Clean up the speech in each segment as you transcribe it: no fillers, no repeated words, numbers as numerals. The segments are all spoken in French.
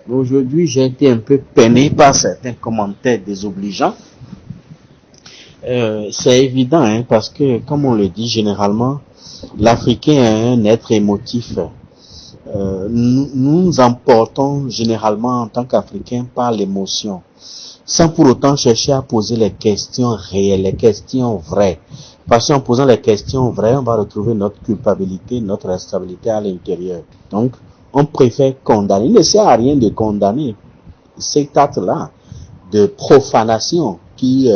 Aujourd'hui, j'ai été un peu peiné par certains commentaires désobligeants. C'est évident, hein, parce que, comme on le dit généralement, l'Africain est un être émotif. Nous nous emportons généralement en tant qu'Africains par l'émotion, sans pour autant chercher à poser les questions réelles, les questions vraies. Parce qu'en posant les questions vraies, on va retrouver notre culpabilité, notre instabilité à l'intérieur. Donc, on préfère condamner. Il ne sert à rien de condamner cet acte-là de profanation qui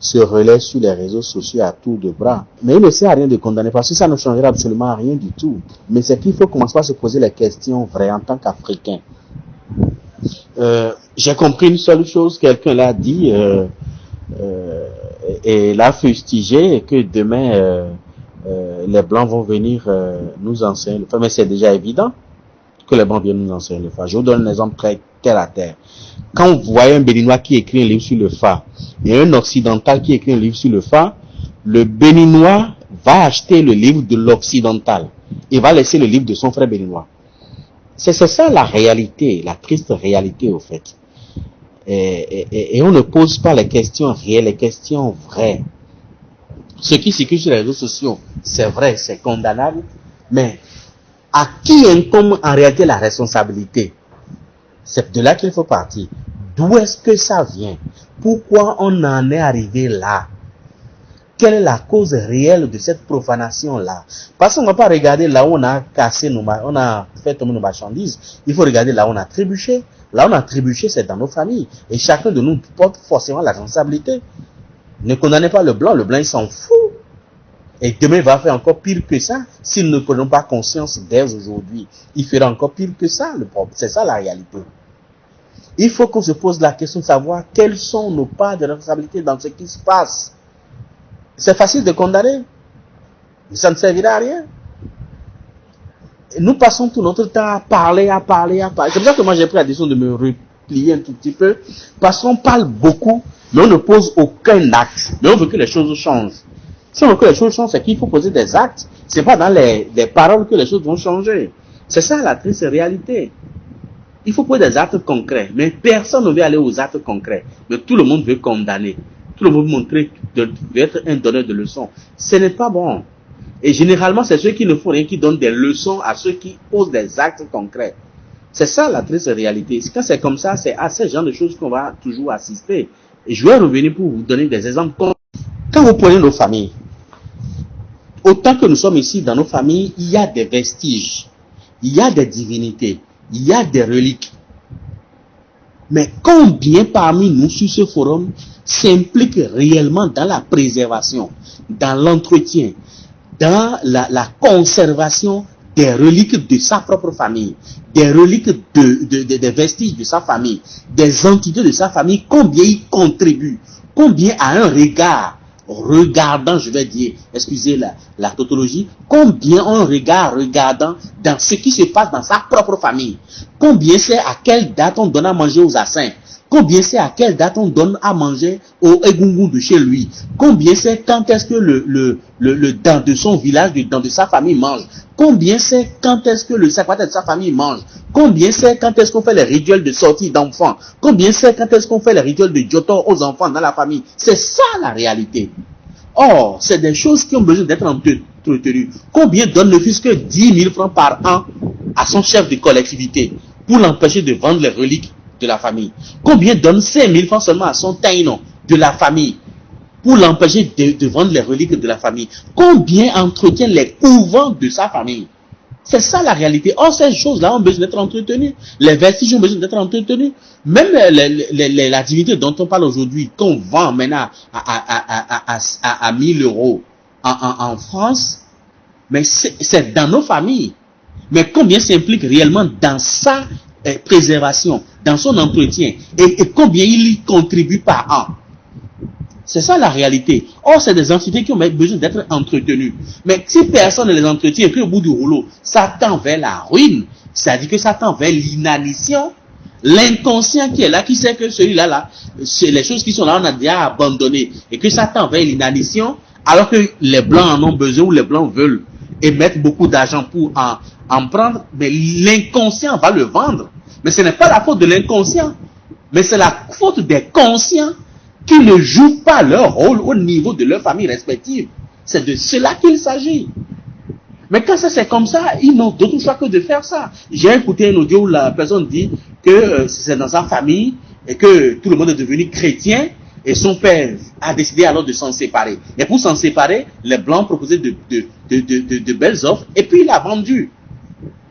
se relaie sur les réseaux sociaux à tour de bras. Mais il ne sert à rien de condamner parce que ça ne changera absolument rien du tout. Mais c'est qu'il faut commencer par se poser les questions vraies en tant qu'Africain. J'ai compris une seule chose, quelqu'un l'a dit, et l'a fustigé, que demain les Blancs vont venir nous enseigner le fait. Mais c'est déjà évident que les Blancs viennent nous enseigner le phare. Je vous donne un exemple très terre à terre. Quand vous voyez un Béninois qui écrit un livre sur le phare et un Occidental qui écrit un livre sur le phare, le Béninois va acheter le livre de l'Occidental et va laisser le livre de son frère Béninois. C'est ça la réalité, la triste réalité au fait. Et on ne pose pas les questions réelles, les questions vraies. Ce qui circule sur les réseaux sociaux, c'est vrai, c'est condamnable, mais à qui incombe en réalité la responsabilité? C'est de là qu'il faut partir. D'où est-ce que ça vient? Pourquoi on en est arrivé là? Quelle est la cause réelle de cette profanation-là? Parce qu'on ne va pas regarder là où on a cassé on a fait tomber nos marchandises. Il faut regarder là où on a trébuché. Là où on a trébuché, c'est dans nos familles. Et chacun de nous porte forcément la responsabilité. Ne condamnez pas le blanc il s'en fout. Et demain, il va faire encore pire que ça. Si nous ne prenons pas conscience dès aujourd'hui, il fera encore pire que ça. C'est ça la réalité. Il faut qu'on se pose la question de savoir quelles sont nos parts de responsabilité dans ce qui se passe. C'est facile de condamner, mais ça ne servira à rien. Et nous passons tout notre temps à parler. C'est pour ça que moi j'ai pris la décision de me replier un tout petit peu, parce qu'on parle beaucoup, mais on ne pose aucun acte. Mais on veut que les choses changent. Si on veut que les choses changent, c'est qu'il faut poser des actes. C'est pas dans les paroles que les choses vont changer. C'est ça la triste réalité. Il faut poser des actes concrets, mais personne ne veut aller aux actes concrets. Mais tout le monde veut condamner. Tout le monde veut montrer, veut être un donneur de leçons. Ce n'est pas bon. Et généralement, c'est ceux qui ne font rien qui donnent des leçons à ceux qui posent des actes concrets. C'est ça la triste réalité. Quand c'est comme ça, c'est à ce genre de choses qu'on va toujours assister. Et je vais revenir pour vous donner des exemples. Quand vous prenez nos familles, autant que nous sommes ici dans nos familles, il y a des vestiges, il y a des divinités, il y a des reliques. Mais combien parmi nous sur ce forum s'impliquent réellement dans la préservation, dans l'entretien, dans la conservation des reliques de sa propre famille, des reliques des vestiges de sa famille, des entités de sa famille, combien ils contribuent, combien à un regardant, je vais dire, excusez la tautologie, combien on regardant dans ce qui se passe dans sa propre famille, combien c'est à quelle date on donne à manger aux assins, combien c'est à quelle date on donne à manger au egungun de chez lui, combien c'est quand est-ce que le dent de son village, le dent de sa famille mange, combien c'est quand est-ce que le sacrament de sa famille mange, combien c'est quand est-ce qu'on fait les rituels de sortie d'enfants, combien c'est quand est-ce qu'on fait les rituels de jotor aux enfants dans la famille. C'est ça la réalité. Or, c'est des choses qui ont besoin d'être entretenues. Combien donne ne fût-ce que 10 000 francs par an à son chef de collectivité pour l'empêcher de vendre les reliques de la famille? Combien donne 5 000 francs seulement à son taïnon de la famille pour l'empêcher de vendre les reliques de la famille? Combien entretient les couvents de sa famille? C'est ça la réalité. Or, ces choses-là ont besoin d'être entretenues. Les vestiges ont besoin d'être entretenus. Même la divinité dont on parle aujourd'hui, qu'on vend maintenant à 1000 euros en France, mais c'est dans nos familles. Mais combien s'implique réellement dans sa préservation, dans son entretien, et combien il y contribue par an? C'est ça la réalité. Or, c'est des entités qui ont besoin d'être entretenues. Mais si personne ne les entretient, et puis au bout du rouleau, ça tend vers la ruine, c'est-à-dire que ça tend vers l'inanition, l'inconscient qui est là, qui sait que celui-là, c'est les choses qui sont là, on a déjà abandonné, et que ça tend vers l'inanition, alors que les Blancs en ont besoin, ou les Blancs veulent, et mettre beaucoup d'argent pour en prendre, mais l'inconscient va le vendre. Mais ce n'est pas la faute de l'inconscient, mais c'est la faute des conscients qui ne jouent pas leur rôle au niveau de leur famille respective. C'est de cela qu'il s'agit. Mais quand ça c'est comme ça, ils n'ont d'autre choix que de faire ça. J'ai écouté un audio où la personne dit que c'est dans sa famille et que tout le monde est devenu chrétien et son père a décidé alors de s'en séparer. Et pour s'en séparer, les Blancs proposaient de belles offres et puis il a vendu.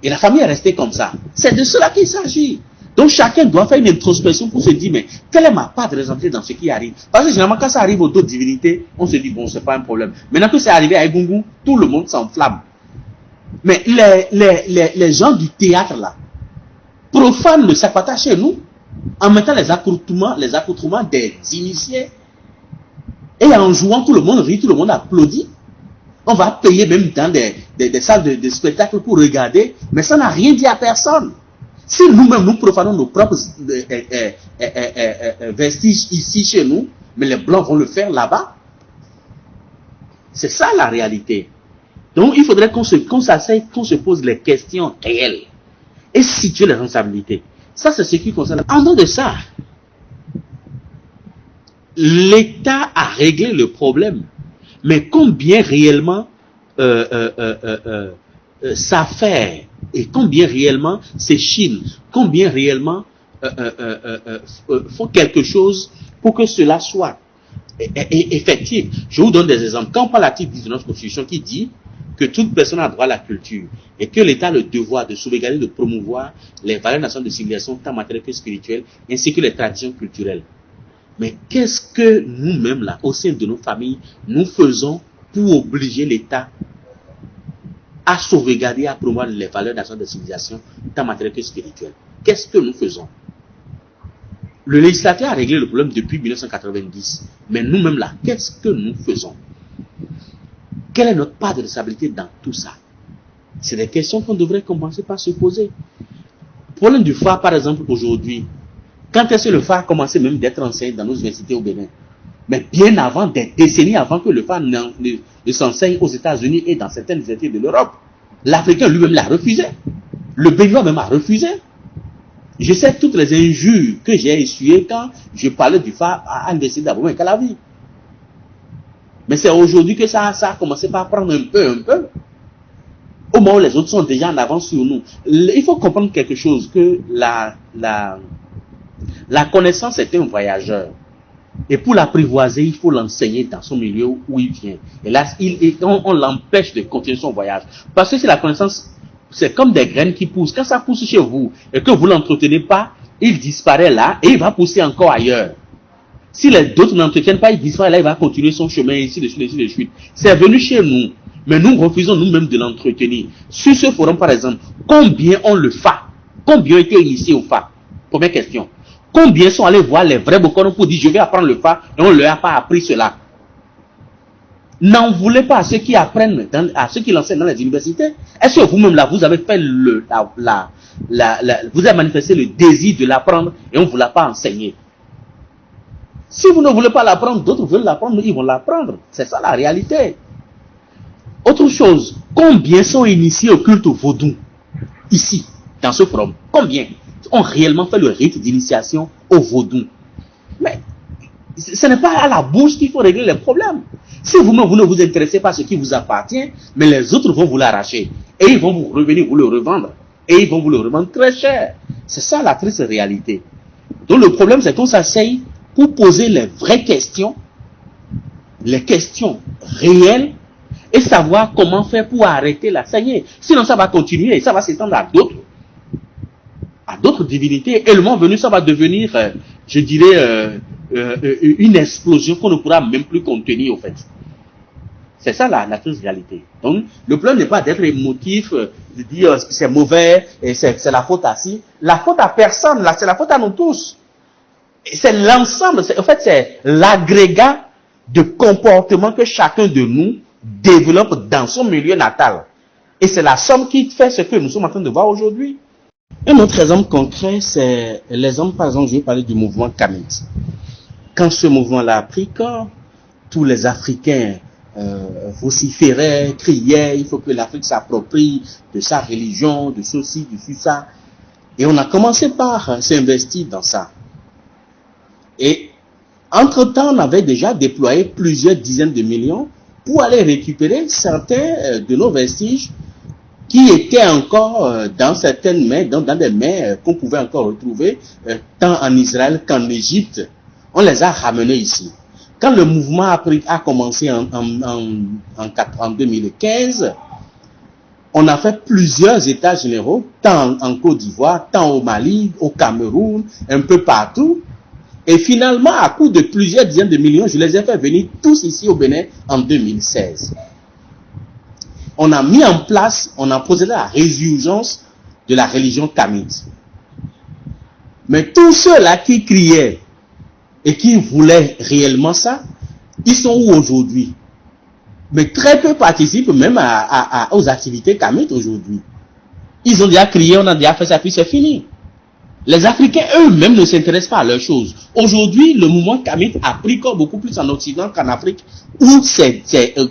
Et la famille est restée comme ça. C'est de cela qu'il s'agit. Donc chacun doit faire une introspection pour se dire, mais quelle est ma part de responsabilité dans ce qui arrive? Parce que généralement quand ça arrive aux autres divinités, on se dit, bon, c'est pas un problème. Maintenant que c'est arrivé à Egungun, tout le monde s'enflamme. Mais les gens du théâtre là, profanent le sapata chez nous, en mettant les accoutrements des initiés. Et en jouant, tout le monde rit, tout le monde applaudit. On va payer même dans des salles de spectacle pour regarder, mais ça n'a rien dit à personne. Si nous-mêmes nous profanons nos propres vestiges ici chez nous, mais les Blancs vont le faire là-bas. C'est ça la réalité. Donc il faudrait qu'on s'asseye, qu'on se pose les questions réelles et situer les responsabilités. Ça c'est ce qui concerne. En dehors de ça, l'État a réglé le problème. Mais combien réellement ça fait et combien réellement c'est Chine, combien réellement font quelque chose pour que cela soit effectif. Je vous donne des exemples. Quand on parle de l'article 10 de notre Constitution qui dit que toute personne a droit à la culture et que l'État a le devoir de sauvegarder, de promouvoir les valeurs nationales de civilisation tant matérielles que spirituelles, ainsi que les traditions culturelles. Mais qu'est-ce que nous-mêmes, là, au sein de nos familles, nous faisons pour obliger l'État à sauvegarder, à promouvoir les valeurs nationales de civilisation, tant matérielles que spirituelles? Qu'est-ce que nous faisons? Le législateur a réglé le problème depuis 1990. Mais nous-mêmes, là, qu'est-ce que nous faisons? Quelle est notre part de responsabilité dans tout ça? C'est des questions qu'on devrait commencer par se poser. Le problème du phare, par exemple, aujourd'hui, quand est-ce que le phare a commencé même d'être enseigné dans nos universités au Bénin? Mais bien avant, des décennies avant que le phare ne s'enseigne aux États-Unis et dans certaines universités de l'Europe. L'Africain lui-même l'a refusé. Le Béninois même a refusé. Je sais toutes les injures que j'ai essuyées quand je parlais du phare à l'université d'Abomey et Calavi. Mais c'est aujourd'hui que ça a commencé par prendre un peu. Au moment où les autres sont déjà en avance sur nous. Il faut comprendre quelque chose, que la connaissance est un voyageur. Et pour l'apprivoiser, il faut l'enseigner dans son milieu où il vient. Et là, on l'empêche de continuer son voyage. Parce que si la connaissance, c'est comme des graines qui poussent. Quand ça pousse chez vous et que vous ne l'entretenez pas, il disparaît là et il va pousser encore ailleurs. Si les d'autres n'entretiennent pas, il disparaît là, il va continuer son chemin, ici de suite. C'est venu chez nous. Mais nous refusons nous-mêmes de l'entretenir. Sur ce forum, par exemple, combien on le fait? Combien ont été initiés au FA? Première question. Combien sont allés voir les vrais Bokono pour dire je vais apprendre le FA et on ne leur a pas appris cela? N'en voulez pas à ceux qui apprennent, à ceux qui l'enseignent dans les universités. Est-ce que vous-même là, vous avez fait vous avez manifesté le désir de l'apprendre et on ne vous l'a pas enseigné? Si vous ne voulez pas l'apprendre, d'autres veulent l'apprendre, ils vont l'apprendre. C'est ça la réalité. Autre chose, combien sont initiés au culte vaudou ici, dans ce forum? Combien ont réellement fait le rite d'initiation au vaudou? Mais ce n'est pas à la bouche qu'il faut régler les problèmes. Si vous-même vous ne vous intéressez pas à ce qui vous appartient, mais les autres vont vous l'arracher. Et ils vont vous revenir vous le revendre. Et ils vont vous le revendre très cher. C'est ça la triste réalité. Donc le problème, c'est qu'on s'asseye pour poser les vraies questions, les questions réelles, et savoir comment faire pour arrêter la saignée. Sinon, ça va continuer et ça va s'étendre à d'autres divinités. Et le moment venu, ça va devenir, je dirais, une explosion qu'on ne pourra même plus contenir, au fait. C'est ça la triste réalité. Donc, le problème n'est pas d'être émotif, de dire c'est mauvais, et c'est la faute à ci. La faute à personne, là, c'est la faute à nous tous. C'est l'ensemble, en fait, c'est l'agrégat de comportement que chacun de nous développe dans son milieu natal. Et c'est la somme qui fait ce que nous sommes en train de voir aujourd'hui. Un autre exemple concret, c'est l'exemple, par exemple, je vais parler du mouvement Kamet. Quand ce mouvement-là a pris corps, tous les Africains vociféraient, criaient, il faut que l'Afrique s'approprie de sa religion, de ceci, de ça. Et on a commencé par s'investir dans ça. Et entre-temps, on avait déjà déployé plusieurs dizaines de millions pour aller récupérer certains de nos vestiges qui étaient encore dans certaines mains, dans des mains qu'on pouvait encore retrouver tant en Israël qu'en Égypte. On les a ramenés ici. Quand le mouvement a commencé en 2015, on a fait plusieurs états généraux, tant en Côte d'Ivoire, tant au Mali, au Cameroun, un peu partout. Et finalement, à coup de plusieurs dizaines de millions, je les ai fait venir tous ici au Bénin en 2016. On a mis en place, on a procédé à la résurgence de la religion kamite. Mais tous ceux-là qui criaient et qui voulaient réellement ça, ils sont où aujourd'hui? Mais très peu participent même aux activités kamites aujourd'hui. Ils ont déjà crié, on a déjà fait ça, puis c'est fini. Les Africains eux-mêmes ne s'intéressent pas à leurs choses. Aujourd'hui, le mouvement kamite a pris corps beaucoup plus en Occident qu'en Afrique, où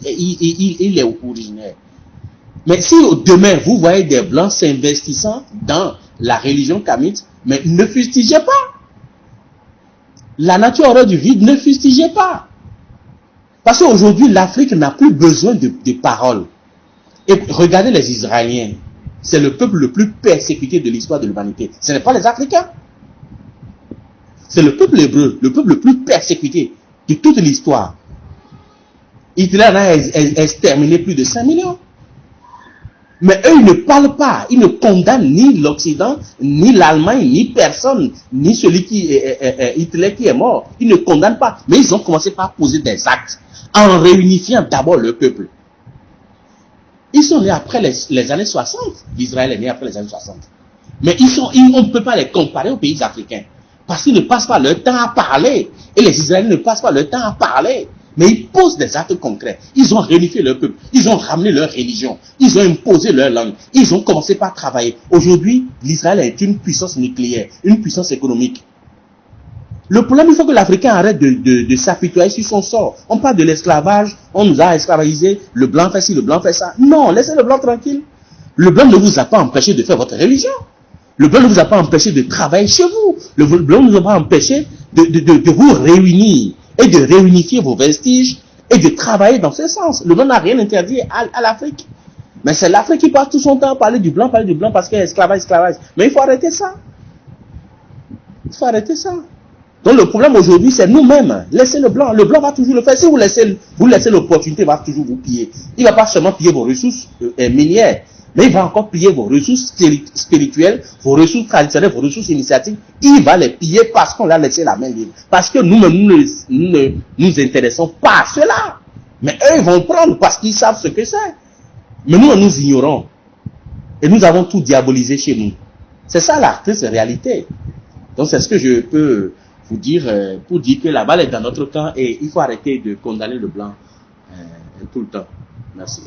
il est originaire. Mais si demain, vous voyez des Blancs s'investissant dans la religion kamite, mais ne fustigez pas. La nature horreur du vide, ne fustigez pas. Parce qu'aujourd'hui, l'Afrique n'a plus besoin de paroles. Et regardez les Israéliens. C'est le peuple le plus persécuté de l'histoire de l'humanité. Ce n'est pas les Africains. C'est le peuple hébreu, le peuple le plus persécuté de toute l'histoire. Hitler a exterminé plus de 5 millions. Mais eux, ils ne parlent pas. Ils ne condamnent ni l'Occident, ni l'Allemagne, ni personne, ni celui qui Hitler qui est mort. Ils ne condamnent pas. Mais ils ont commencé par poser des actes en réunifiant d'abord le peuple. Ils sont nés après les années 60. L'Israël est né après les années 60. Mais on ne peut pas les comparer aux pays africains. Parce qu'ils ne passent pas leur temps à parler. Et les Israéliens ne passent pas leur temps à parler. Mais ils posent des actes concrets. Ils ont réunifié leur peuple. Ils ont ramené leur religion. Ils ont imposé leur langue. Ils ont commencé par travailler. Aujourd'hui, l'Israël est une puissance nucléaire, une puissance économique. Le problème, il faut que l'Africain arrête de s'apitoyer sur son sort. On parle de l'esclavage, on nous a esclavagisé, le blanc fait ci, le blanc fait ça. Non, laissez le blanc tranquille. Le blanc ne vous a pas empêché de faire votre religion. Le blanc ne vous a pas empêché de travailler chez vous. Le blanc ne vous a pas empêché de vous réunir et de réunifier vos vestiges et de travailler dans ce sens. Le blanc n'a rien interdit à l'Afrique. Mais c'est l'Afrique qui passe tout son temps à parler du blanc parce qu'il y a esclavage. Mais il faut arrêter ça. Il faut arrêter ça. Donc le problème aujourd'hui, c'est nous-mêmes. Laissez le blanc. Le blanc va toujours le faire. Si vous laissez l'opportunité, il va toujours vous piller. Il ne va pas seulement piller vos ressources minières, mais il va encore piller vos ressources spirituelles, vos ressources traditionnelles, vos ressources initiatiques. Il va les piller parce qu'on l'a laissé la main libre. Parce que nous ne nous intéressons pas à cela. Mais eux, ils vont prendre parce qu'ils savent ce que c'est. Mais nous ignorons. Et nous avons tout diabolisé chez nous. C'est ça la triste réalité. Donc c'est ce que je peux vous dire pour dire que la balle est dans notre camp et il faut arrêter de condamner le blanc tout le temps. Merci.